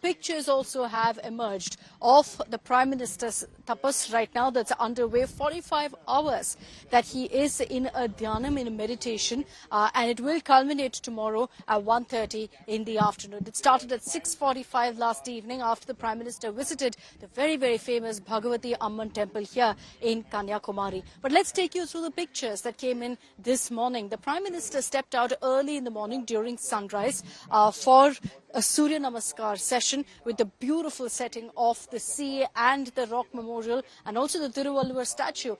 pictures also have emerged of the Prime Minister's tapas right now that's underway, 45 hours that he is in a dhyanam, in a meditation, and it will culminate tomorrow at 1:30 in the afternoon. It started at 6:45 last evening after the Prime Minister visited the very, very famous Bhagavati Amman temple here in Kanyakumari. But let's take you through the pictures that came in this morning. The Prime Minister stepped out early in the morning during sunrise for a Surya Namaskar session with the beautiful setting of the sea and the rock memorial and also the Thiruvalluvar statue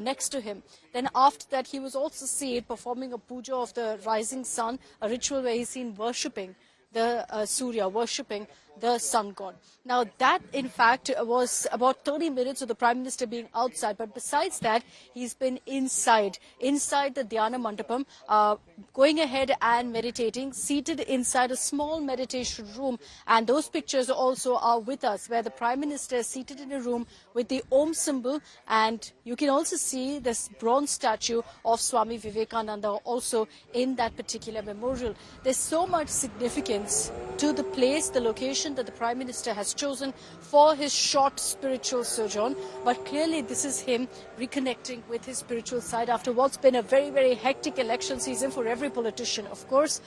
next to him. Then after that, he was also seen performing a puja of the rising sun, a ritual where he's seen worshipping the Surya, worshipping the sun god. Now that in fact was about 30 minutes of the Prime Minister being outside, but besides that he's been inside the Dhyana Mandapam, going ahead and meditating, seated inside a small meditation room, and those pictures also are with us where the Prime Minister is seated in a room with the Om symbol, and you can also see this bronze statue of Swami Vivekananda also in that particular memorial. There's so much significance to the place, the location that the Prime Minister has chosen for his short spiritual sojourn, but clearly this is him reconnecting with his spiritual side after what's been a very, very hectic election season for every politician, of course.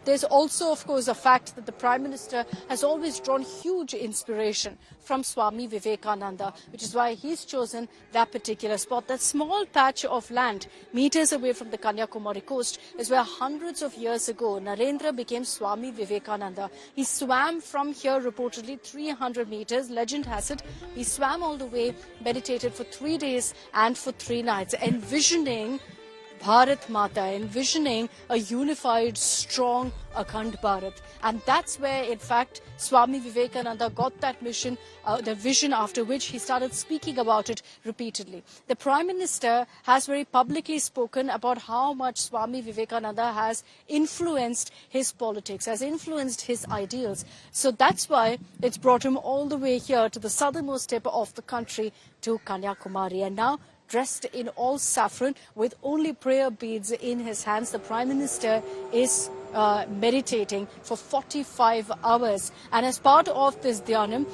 There's also, of course, the fact that the Prime Minister has always drawn huge inspiration from Swami Vivekananda, which is why he's chosen that particular spot. That small patch of land meters away from the Kanyakumari coast is where hundreds of years ago Narendra became Swami Vivekananda. He swam from here reportedly 300 meters. Legend has it he swam all the way, meditated for 3 days and for 3 nights, envisioning Bharat Mata, envisioning a unified, strong, Akhand Bharat. And that's where, in fact, Swami Vivekananda got that mission, the vision, after which he started speaking about it repeatedly. The Prime Minister has very publicly spoken about how much Swami Vivekananda has influenced his politics, has influenced his ideals. So that's why it's brought him all the way here to the southernmost tip of the country, to Kanyakumari. And now, dressed in all saffron with only prayer beads in his hands, the Prime Minister is meditating for 45 hours. And as part of this dhyanam,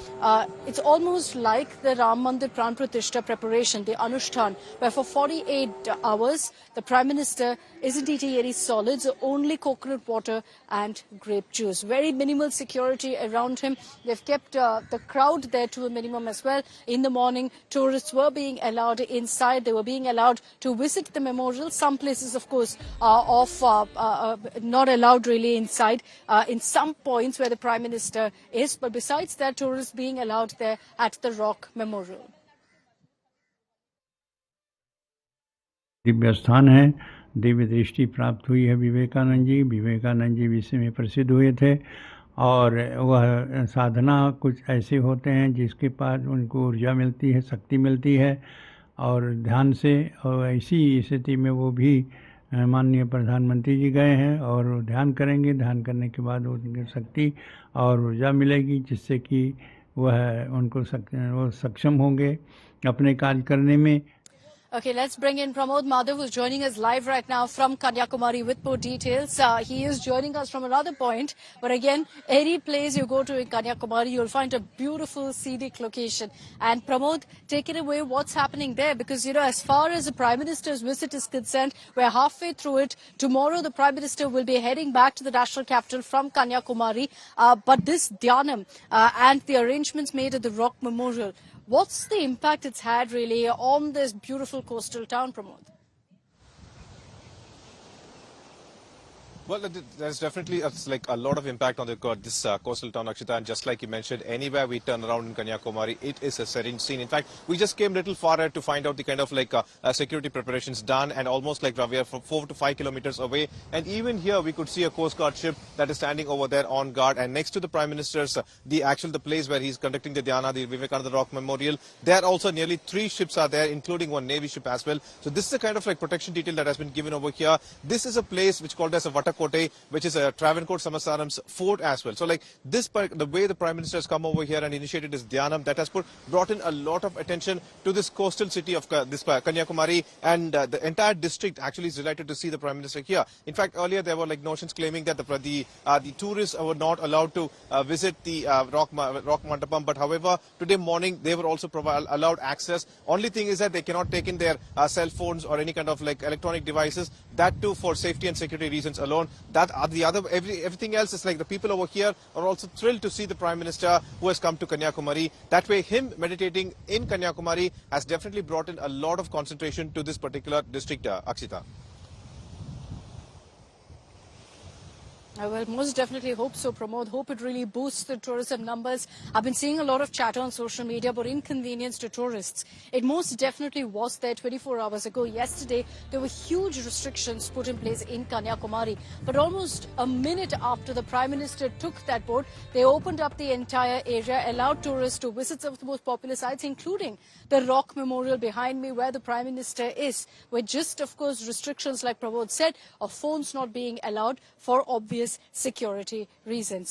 it's almost like the Ram Mandir Pran Pratishtha preparation, the Anushtan, where for 48 hours the Prime Minister isn't eating any solids, only coconut water and grape juice. Very minimal security around him. They've kept the crowd there to a minimum as well. In the morning, tourists were being allowed inside. They were being allowed to visit the memorial. Some places, of course, are not allowed really inside in some points where the Prime Minister is, but besides that, tourists being allowed there at the Rock Memorial. Divya स्थान है, दिव्य दृष्टि प्राप्त हुई है विवेकानंद जी विश्व में प्रसिद्ध हुए थे, और वह साधना कुछ ऐसे होते हैं जिसके पास उनको ऊर्जा मिलती है, शक्ति मिलती है, और ध्यान से, और ऐसी स्थिति में वो भी माननीय प्रधानमंत्री जी गए हैं और ध्यान करेंगे। ध्यान करने के बाद उनकी शक्ति और ऊर्जा मिलेगी, जिससे कि वह उनको वो सक्षम होंगे अपने कार्य करने में। Okay, let's bring in Pramod Madhav, who's joining us live right now from Kanyakumari with more details. He is joining us from another point, but again, any place you go to in Kanyakumari, you'll find a beautiful scenic location. And Pramod, take it away, what's happening there? Because, you know, as far as the Prime Minister's visit is concerned, we're halfway through it. Tomorrow, the Prime Minister will be heading back to the national capital from Kanyakumari. But this dhyanam and the arrangements made at the Rock Memorial, what's the impact it's had really on this beautiful coastal town, Pramod? Well, there's definitely a lot of impact on this coastal town, Akshita, and just like you mentioned, anywhere we turn around in Kanyakumari, it is a serene scene. In fact, we just came a little far ahead to find out the kind of security preparations done, and almost like we are from 4 to 5 kilometers away, and even here we could see a Coast Guard ship that is standing over there on guard, and next to the Prime Minister's, the place where he's conducting the Dhyana, the Vivekananda Rock Memorial, there also nearly 3 ships are there, including one Navy ship as well. So this is the kind of protection detail that has been given over here. This is a place which called as a Vatak Kotte, which is Travancore Samastaram's fort as well. So like this, the way the Prime Minister has come over here and initiated this Dhyanam, that has brought in a lot of attention to this coastal city of this Kanyakumari, and the entire district actually is delighted to see the Prime Minister here. In fact, earlier there were like notions claiming that the tourists were not allowed to visit the rock mandapam, but however today morning they were also allowed access. Only thing is that they cannot take in their cell phones or any kind of like electronic devices. That too for safety and security reasons alone. That everything else is like the people over here are also thrilled to see the Prime Minister who has come to Kanyakumari. That way, him meditating in Kanyakumari has definitely brought in a lot of concentration to this particular district, Akshita. I will most definitely hope so, Pramod. Hope it really boosts the tourism numbers. I've been seeing a lot of chatter on social media about inconvenience to tourists. It most definitely was there 24 hours ago. Yesterday, there were huge restrictions put in place in Kanyakumari. But almost a minute after the Prime Minister took that boat, they opened up the entire area, allowed tourists to visit some of the most popular sites, including the Rock Memorial behind me, where the Prime Minister is, with just, of course, restrictions, like Pramod said, of phones not being allowed for obvious security reasons.